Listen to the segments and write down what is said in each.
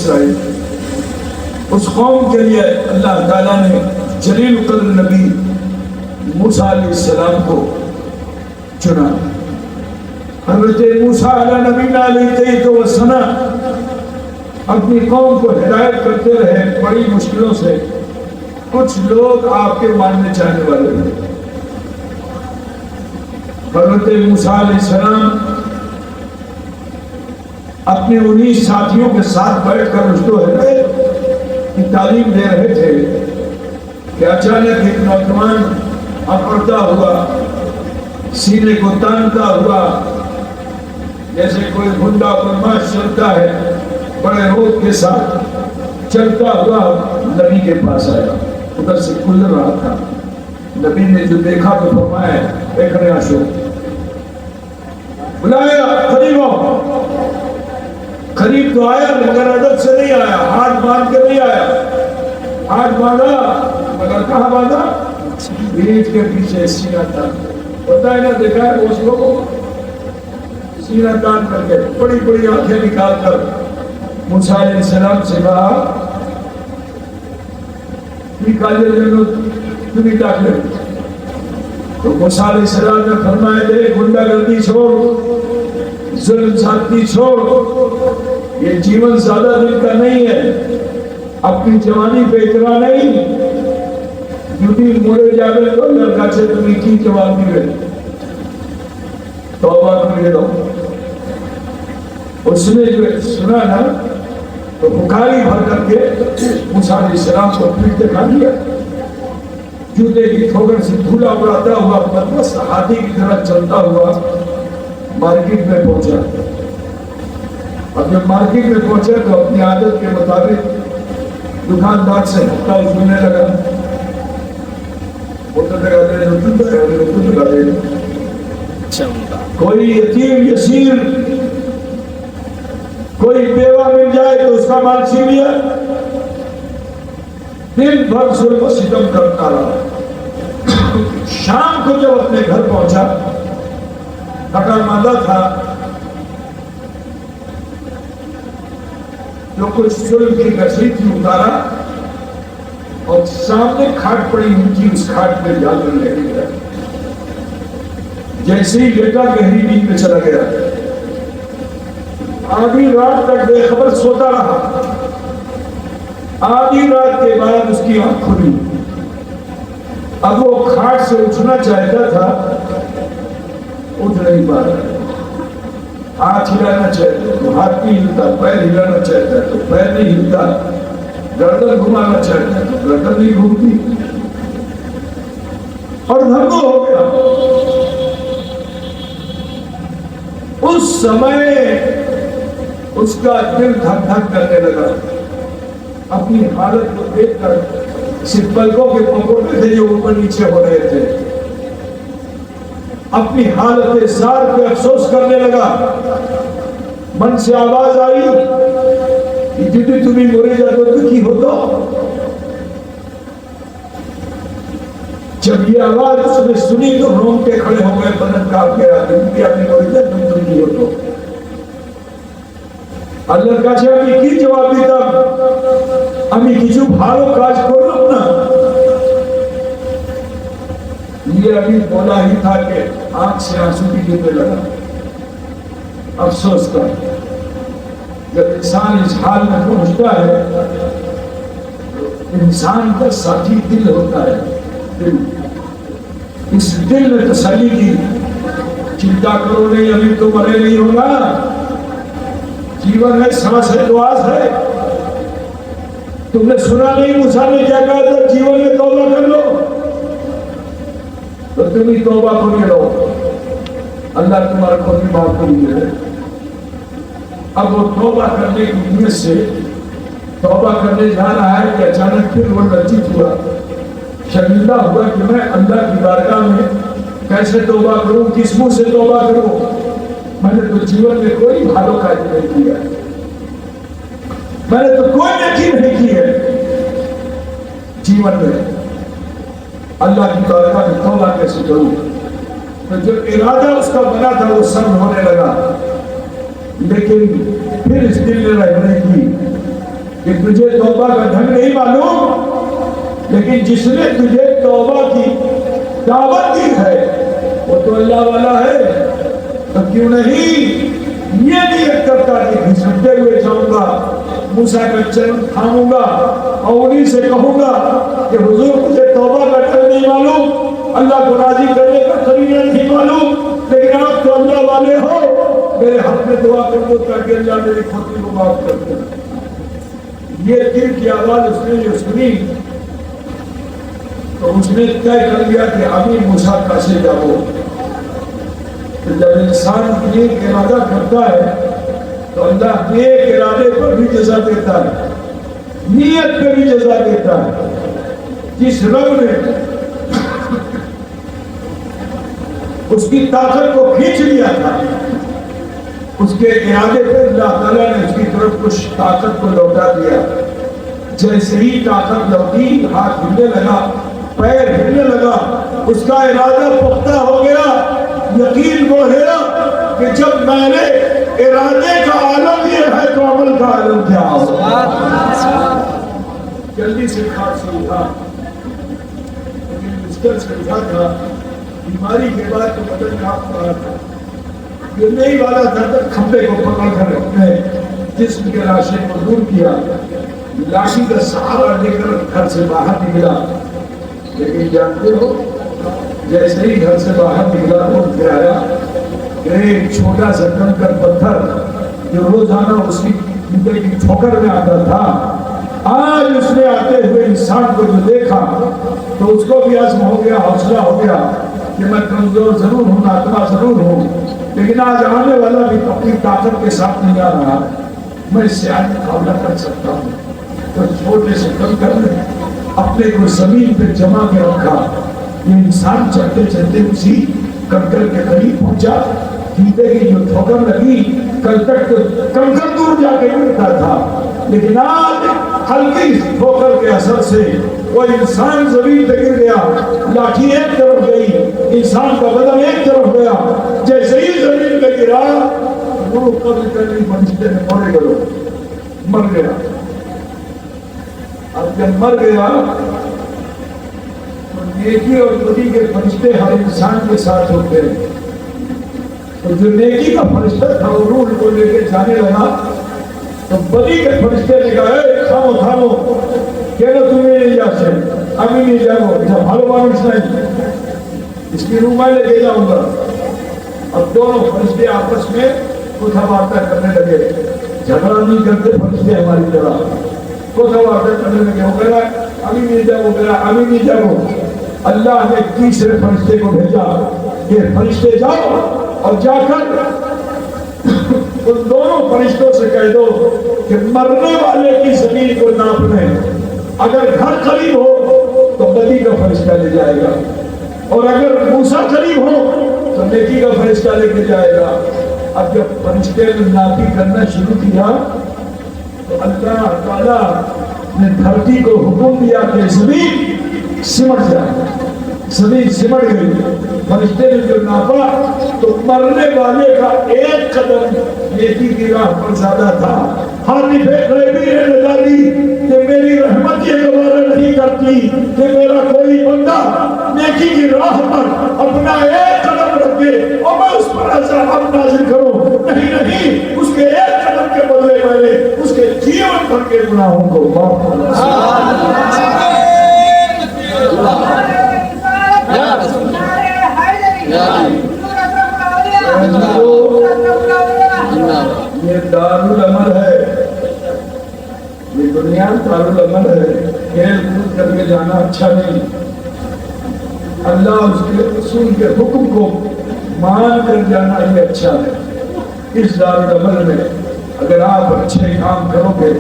اسرائیل، اس قوم کے لیے اللہ تعالیٰ نے جلیل القدر نبی موسیٰ علیہ السلام کو چنا۔ حضرت موسیٰ علیہ نبینا علیہ السلام اپنی قوم کو ہدایت کرتے رہے بڑی مشکلوں سے۔ کچھ لوگ آپ کے ماننے چاہنے والے تھے۔ حضرت موسیٰ علیہ السلام اپنے انہی ساتھیوں کے ساتھ بیٹھ کر رشد و ہدایت کی تعلیم دے رہے تھے کہ اچانک ایک نوجوان اپڑتا ہوا، سینے کو تانتا ہوا، جیسے کوئی گنڈا بدماش چلتا ہے، بڑے روب کے ساتھ چلتا ہوا نبی کے پاس آیا۔ ادھر سے گزر رہا تھا، نبی نے جو دیکھا تو فرمایا ایک نیا شو بلایا، قریب آؤ۔ قریب تو آیا مگر ادب سے نہیں آیا، ہاتھ باندھ کے نہیں آیا، ہاتھ باندھا مگر کہاں باندھا؟ پیٹھ کے پیچھے سینہ تان۔ پتہ ہے نا دیکھا ہے اس لوگوں کو سینہ تان کر کے بڑی بڑی آنکھیں نکال کر موسیٰ علیہ السلام سے کہا تمہیں ڈاکلے۔ تو موسیٰ علیہ السلام نے فرمایا دے گنڈا گردی چھوڑ، ظلم زیادتی چھوڑ، یہ جیون زیادہ دن کا نہیں ہے، اپنی جوانی پہ اتنا نہیں، یوٹی موڑے جاوے تو لڑکا چھے تمہیں کی جواب دی گئے توبہ کرے دو۔ اس نے جو سنا نا تو بکاری بھر کر کے موسیٰ علیہ السلام کو پیٹ دکھا دیا، جوتے کی ٹھوکر سے دھولا اڑاتا ہوا بس ہاتھی کی طرح چلتا ہوا مارکیٹ میں پہنچا۔ اب جب مارکیٹ میں پہنچا تو اپنی عادت کے مطابق دکاندار سے ہفتہ وصولنے لگا، کوئی یتیم یسیر کوئی بیوہ مل جائے تو اس کا مال چھین لیا، دن بھر ظلم و ستم کرتا رہا۔ شام کو جب اپنے گھر پہنچا تھکا ماندہ تھا، جو کچھ ظلم کی گچھی تھی اتارا اور سامنے کھاٹ پڑی ہوئی تھی، اس کھاٹ پہ جا کر لے گیا۔ جیسے ہی بیٹا گہری نیند میں چلا گیا، آدھی رات تک بے خبر سوتا رہا۔ آدھی رات کے بعد اس کی آنکھ کھلی، اب وہ کھاٹ سے اٹھنا چاہتا تھا، اٹھ نہیں پا رہا۔ ہاتھ ہلانا چاہتا تو ہاتھ نہیں ہلتا، پیر ہلانا چاہتا تو پیر نہیں ہلتا، گردن گھمانا چاہتا تو گردن نہیں گھومتی، اور دھرگو ہو گیا۔ اس سمے اس کا دل دھک دھک کرنے لگا، اپنی حالت کو دیکھ کر صرف پلکوں کے پنکھوٹے تھے جو اوپر نیچے ہو رہے تھے، اپنی حالت زار پہ افسوس کرنے لگا۔ من سے آواز آئی جتنی تمہیں مرے جاتے تو کی ہوتا؟ جب یہ آواز اس نے سنی تو رونگٹے کھڑے ہو گئے، بدن کانپ گیا، بھی اپنی مرے جاتے تم کی ہوتا؟ اللہ کا چھے امی کی جواب دیتا، امی کی جو بھارو کاج کرو نا۔ یہ ابھی بولا ہی تھا کہ آنکھ سے آنسو بھی گرنے لگا۔ افسوس کر جب انسان اس حال میں پہنچتا ہے، انسان کا ساتھی دل ہوتا ہے، دل۔ اس دل نے تسلی کی، چنتا کرو نہیں، ابھی تو مرے نہیں ہوگا، جیون ہے، سانس ہے، دعاز ہے۔ تم نے سنا نہیں موسیٰ نے کیا کہا تھا؟ جیون میں توبہ کر لو، تو تم ہی توبہ کو لے لو، اللہ تمہارا کو بھی معاف کر دے۔ اب وہ توبہ کرنے کی نیت سے توبہ کرنے جا رہا ہے کہ اچانک پھر وہ لجت ہوا، شرمندہ ہوا کہ میں اللہ کی بارگاہ میں کیسے توبہ کروں، کس منہ سے توبہ کروں؟ میں نے تو جیون میں کوئی بھالو کاج نہیں کیا، میں نے تو کوئی نیکی نہیں کی ہے جیون میں، اللہ کی بارگاہ میں توبہ کیسے کروں؟ تو جو ارادہ اس کا بنا تھا وہ سرد ہونے لگا، لیکن پھر اس دل نے رہنے کی کہ تجھے توبہ کا ڈھنگ نہیں معلوم، لیکن جس نے تجھے توبہ کی دعوت دی ہے وہ تو اللہ والا ہے، تو کیوں نہیں یہ نیت کرتا کہ گھسٹتے ہوئے جاؤں گا، موسیٰ کا چرن تھاموں گا اور انہیں سے کہوں گا کہ حضور مجھے توبہ کا ڈھنگ نہیں معلوم، اللہ کو راضی کرنے کا طریقہ نہیں معلوم، لیکن آپ تو اللہ والے ہو، میرے حق میں دعا کر دو تاکہ اللہ میری کھوتی کو معاف کر دے۔ یہ دل کی آواز اس نے جو سنی تو اس نے طے کر لیا کہ ابھی موسیٰ کیسے جاؤ۔ تو جب انسان نیک ارادہ کرتا ہے تو اللہ نیک ارادے پر بھی جزا دیتا ہے، نیت پہ بھی جزا دیتا ہے۔ جس رب نے اس کی طاقت کو کھینچ لیا تھا، اس کے ارادے پہ اللہ تعالیٰ نے اس کی طرف کچھ طاقت کو لوٹا دیا۔ جیسے ہی طاقت لوٹی، ہاتھ ہلنے لگا، پیر ہلنے لگا، اس کا ارادہ پختہ ہو گیا۔ یقین وہ ہے کہ جب میں نے ارادے کا عالم یہ ہے تو عمل کا عالم کیا ہوگا۔ جلدی سے کھاٹ سے اٹھا، لیکن بستر سے اٹھا تھا، بیماری کے بعد تو بدن کاپ رہا تھا، گرنے ہی والا تھا تک کھمبے کو پکڑ کر اپنے جسم کے لاشے کو دور کیا، لاٹھی کا سہارا لے کر گھر سے باہر نکلا۔ لیکن جانتے ہو جیسے ہی گھر سے باہر نکلا اٹھ کے آیا، ایک چھوٹا سا کنکر پتھر جو روزانہ اس کی جوتے کی ٹھوکر میں آتا تھا، آج اس نے آتے ہوئے انسان کو جو دیکھا تو اس کو بھی عزم ہو گیا، حوصلہ ہو گیا کہ میں کمزور ضرور ہوں، ناتما ضرور ہوں، لیکن آج آنے والا بھی اپنی طاقت کے ساتھ نہیں آ رہا، میں اس سے آج مقابلہ کر سکتا ہوں۔ تو چھوٹے سے کنکر نے اپنے کو زمین پہ جما کے رکھا۔ یہ انسان چلتے چلتے اسی کنکر کے قریب پہنچا، جوتے کی جو ٹھوکر لگی کل تک تو کنکر دور جا کے گرتا تھا، لیکن آج ہلکی ٹھوکر کے اثر سے وہ انسان زمین پہ گر گیا، لاٹھی ایک طرف گئی، انسان کا بدن ایک طرف گیا۔ جیسے ہی زمین پہ گرا وہ قبل کرنے فرشتے نے مرے گلو مر گیا۔ اب جب مر گیا تو نیکی اور بدی کے فرشتے ہر انسان کے ساتھ ہوتے ہیں، تو جو نیکی کا فرشتہ تھا وہ روح کو لے کے جانے لگا، تو بدی کے فرشتے نے کہا اے تھامو تھامو کہنا تمہیں نہیں جا سکتے، ابھی نہیں جاؤ، ایسا بھالو مانوس نہیں، اس کی روح میں لے کے جاؤں گا۔ اب دونوں فرشتے آپس میں کتھا باتیں کرنے لگے، جھگڑا نہیں کرتے فرشتے ہماری طرح، کتھا باتیں کرنے لگے، وہ کہہ رہا ابھی نہیں جاؤ، وہ کہہ رہا ابھی نہیں جاؤ۔ اللہ نے تیسرے فرشتے کو بھیجا کہ فرشتے جاؤ اور جا کر ان دونوں فرشتوں سے کہہ دو کہ مرنے والے کی زمین کو ناپنے، اگر گھر قریب ہو تو بدی کا فرشتہ لے جائے گا، اور اگر موسیٰ قریب ہو تو نیکی کا فرشتہ لے کے جائے گا۔ اب جب فرشتے نے ناپی کرنا شروع کیا تو اللہ تعالیٰ نے دھرتی کو حکم دیا کہ زمین سمٹ جائے، زمین سمٹ گئی۔ فرشتے نے جو ناپا تو مرنے والے کا ایک قدم نیکی کی راہ پر زیادہ تھا۔ حاطف قلیبی نے ندا دی کہ میری رحمت یہ گوارا نہیں کرتی کہ میرا کوئی بندہ نیکی کی راہ پر اپنا ایک قدم رکھ دے اور میں اس پر عذاب نازل کروں، نہیں، اس کے ایک قدم کے بدلے میں نے اس کے جیون بھر کے گناہوں کو معاف کرنا۔ یہ دارالعمل ہے، یہ دنیا دارالعمل ہے، کھیل کود کر کے جانا اچھا نہیں، اللہ اس کے رسول کے حکم کو مان کر جانا ہی اچھا ہے۔ اس دارالعمل میں اگر آپ اچھے کام کرو گے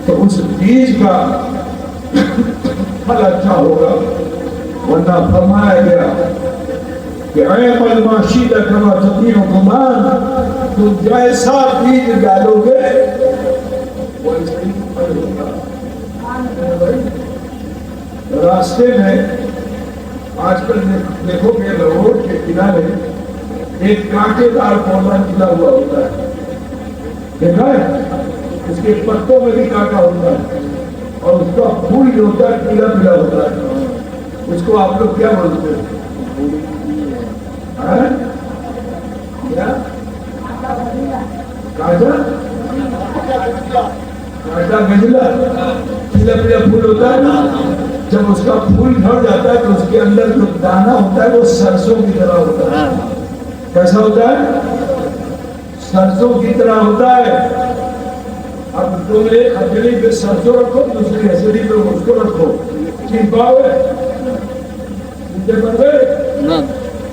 تو اس بیج کا پھل اچھا ہوگا، ورنہ فرمایا گیا کہ اعمل ما شئت کما تدین غمان، تم جیسا بیج ڈالو گے ویسا ہی پھل ہوگا۔ راستے میں آج کل دیکھو کہ روڈ کے کنارے ایک کانٹے دار پودا نکلا ہوا ہوتا ہے، دیکھا ہے؟ اس کے پتوں میں بھی کانٹا ہوتا ہے اور اس کا پھول جو ہوتا ہے پیلا پیلا ہوتا ہے. اس کو آپ لوگ کیا بولتے ہیں؟ کیا کانٹا گجلا پیلا پیلا پھول ہوتا ہے نا. جب اس کا پھول جھڑ جاتا ہے تو اس کے اندر جو دانا ہوتا ہے وہ سرسوں کی طرح ہوتا ہے. کیسا ہوتا ہے؟ سرسوں کی طرح ہوتا ہے. اب تم ایک ہتھیلی پہ سرسوں رکھو, دوسری ہتھیلی پہ اس کو رکھو, ٹھیک پاؤ گے؟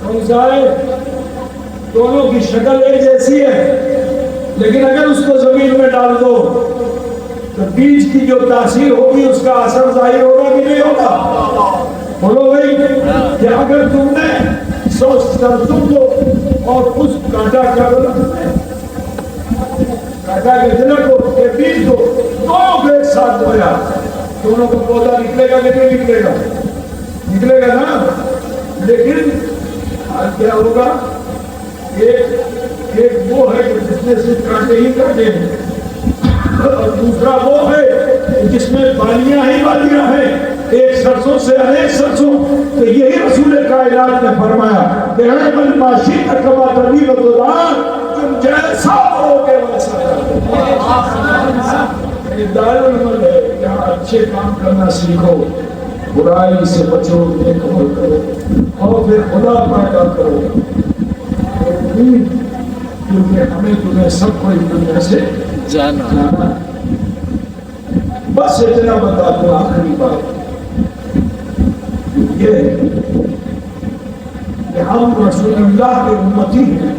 کون سا ہے؟ دونوں کی شکل ایک جیسی ہے, لیکن اگر اس کو زمین میں ڈال دو تو بیج کی جو تاثیر ہوگی اس کا اثر ظاہر ہوگا کہ نہیں ہوگا؟ بولو بھائی, کہ اگر تم نے 100 سرسوں کو اور اس کانٹا کیا بولا, کانٹا گجلا کو کے بیج کو دونوں کو ایک ساتھ بویا, دونوں کو پودا نکلے گا کہ نہیں نکلے گا؟ نکلے گا نا. لیکن آج کیا ہوگا, ایک وہ ہے کہ جس میں صرف کانٹے ہی کانٹے ہیں, اور دوسرا وہ ہے جس میں بالیاں ہی بالیاں ہیں, ایک سرسوں سے انیک سرسوں. تو یہی رسول کائنات نے فرمایا کہ ہے من ماشی کما تبیل و دان, تم جیسا ہوگے ویسا کرو. دارالعمل ہے, یہاں اچھے کام کرنا سیکھو, برائی سے بچو, نیک عمل کرو, اور پھر خدا پیدا کرو, کیونکہ ہمیں تمہیں سب کو اس دنیا سے جانا. بس اتنا بتا دو. آخری بات یہ ہے کہ ہم رسول اللہ کے امتی ہیں,